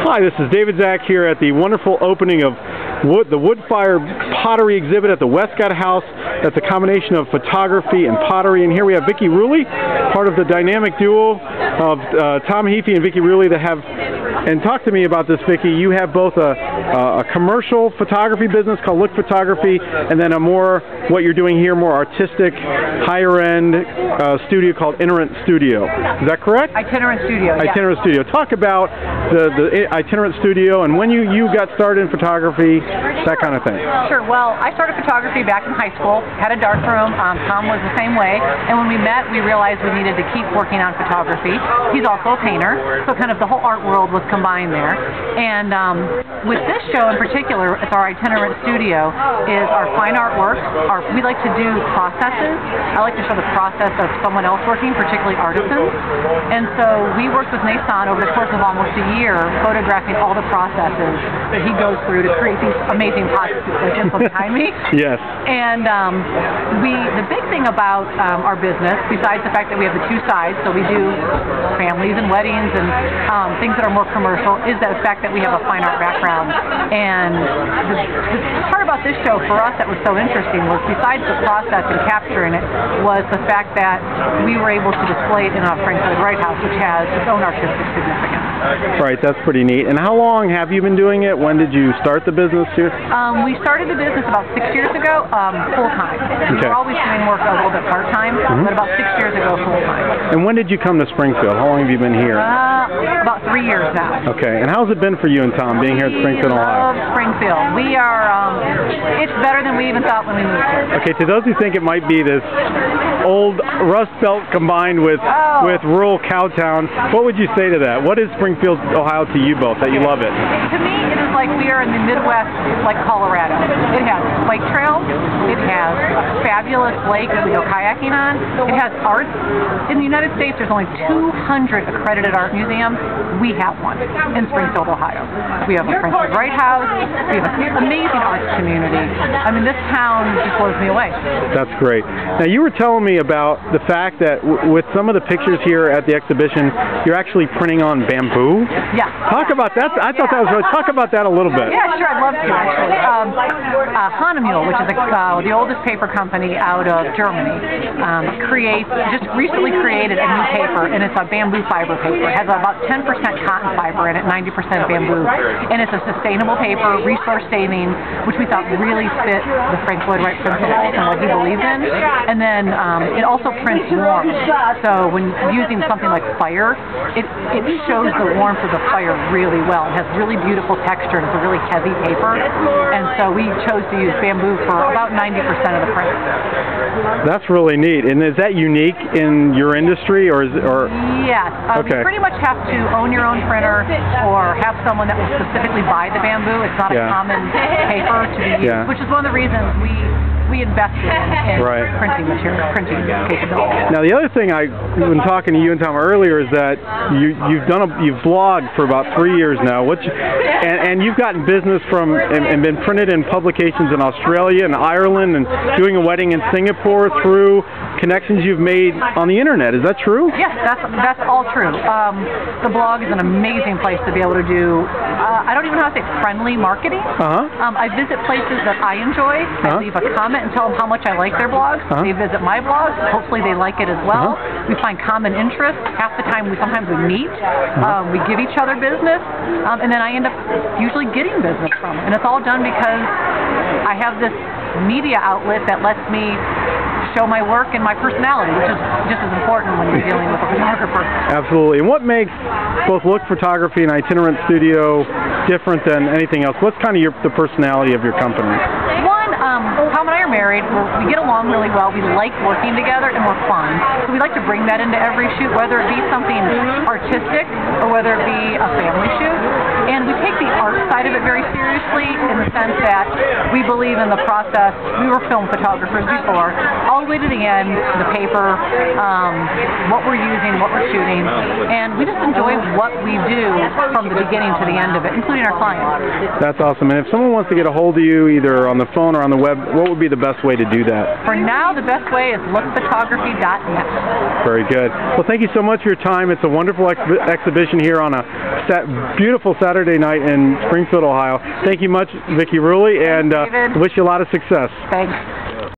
Hi, this is David Zach here at the wonderful opening of the wood-fired pottery exhibit at the Westcott House. That's a combination of photography and pottery. And here we have Vicki Rulli, part of the dynamic duo of Tom Heafy and Vicki Rulli that have... And talk to me about this, Vicki. You have both a commercial photography business called Look Photography, and then a more, what you're doing here, more artistic, higher-end studio called Itinerant Studio. Is that correct? Itinerant Studio, yes. Itinerant Studio. Talk about the Itinerant Studio and when you got started in photography, that kind of thing. Sure. Well, I started photography back in high school, had a dark room. Tom was the same way, and when we met, we realized we needed to keep working on photography. He's also a painter, so kind of the whole art world was combined there. And with this show in particular, it's our Itinerant Studio, is our fine artwork. We like to do processes. I like to show the process of someone else working, particularly artisans. And so we worked with Nathan over the course of almost a year, photographing all the processes that he goes through to create these amazing pots like this one behind me. Yes. And the big thing about our business, besides the fact that we have the two sides, so we do families and weddings and things that are more commercial, is that the fact that we have a fine art background. And the part about this show for us that was so interesting was, besides the process and capturing it, was the fact that we were able to display it in our Frank Lloyd Wright house, which has its own artistic significance. Right, that's pretty neat. And how long have you been doing it? When did you start the business here? We started the business about 6 years ago, full-time. Okay. We were always doing work a little bit part-time, but about 6 years ago, full-time. And when did you come to Springfield? How long have you been here? About 3 years now. Okay. And how's it been for you and Tom being here at Springfield, Ohio? We love Springfield. We are, it's better than we even thought when we moved here. Okay, to those who think it might be this old Rust Belt combined with rural cowtown, what would you say to that? What is Springfield, Ohio to you both, that you love it? To me, it is like we are in the Midwest, like Colorado. It has bike trails. It has a fabulous lake that we go kayaking on. It has art. In the United States, there's only 200 accredited art museums. We have one in Springfield, Ohio. We have a Frank Lloyd Wright house. We have an amazing arts community. I mean, this town just blows me away. That's great. Now, you were telling me about the fact that with some of the pictures here at the exhibition, you're actually printing on bamboo? Yeah. Talk about that. I thought that was really, talk about that a little bit. Yeah, sure. I'd love to, actually. Hanemühle, which is the oldest paper company out of Germany, just recently created a new paper, and it's a bamboo fiber paper. It has about 10% cotton fiber in it, 90% bamboo. And it's a sustainable paper, resource saving, which we thought really fit the Frank Lloyd Wright principles and what he believed in. And then it also prints warm. So when using something like fire, it shows the warmth of the fire really well. It has really beautiful texture, and it's a really heavy paper. And so we chose to use bamboo for about 90% of the print. That's really neat. And is that unique in your industry, or? Yes. Okay. You pretty much have to own your own printer or have someone that will specifically buy the bamboo. It's not a common paper to be used, which is one of the reasons we invested in printing material, printing capability. Now, the other thing when talking to you and Tom earlier is that you've blogged for about 3 years now, and you've gotten business from and been printed in publications in Australia and Ireland, and doing a wedding in Singapore through connections you've made on the internet. Is that true? Yes, that's all true. The blog is an amazing place to be able to do, I don't even know how to say friendly marketing. I visit places that I enjoy. I leave a comment and tell them how much I like their blogs. They visit my blog. Hopefully they like it as well. We find common interests. Half the time sometimes we meet. We give each other business. And then I end up usually getting business from it. And it's all done because I have this media outlet that lets me show my work and my personality, which is just as important when you're dealing with a photographer. Absolutely. And what makes both Look Photography and Itinerant Studio different than anything else? What's kind of the personality of your company? One, Tom and I are married. We get along really well. We like working together, and we're fun. So we like to bring that into every shoot, whether it be something artistic or whether it be a family shoot. And we take the art side of it very seriously, in the sense that we believe in the process. We were film photographers before, all the way to the end, the paper, what we're using, what we're shooting, and we just enjoy what we do from the beginning to the end of it, including our clients. That's awesome. And if someone wants to get a hold of you, either on the phone or on the web, what would be the best way to do that? For now, the best way is lookphotography.net. Very good. Well, thank you so much for your time. It's a wonderful exhibition here on a beautiful Saturday night in Springfield, Ohio. Thank you much, Vicki Rulli, and wish you a lot of success. Thanks.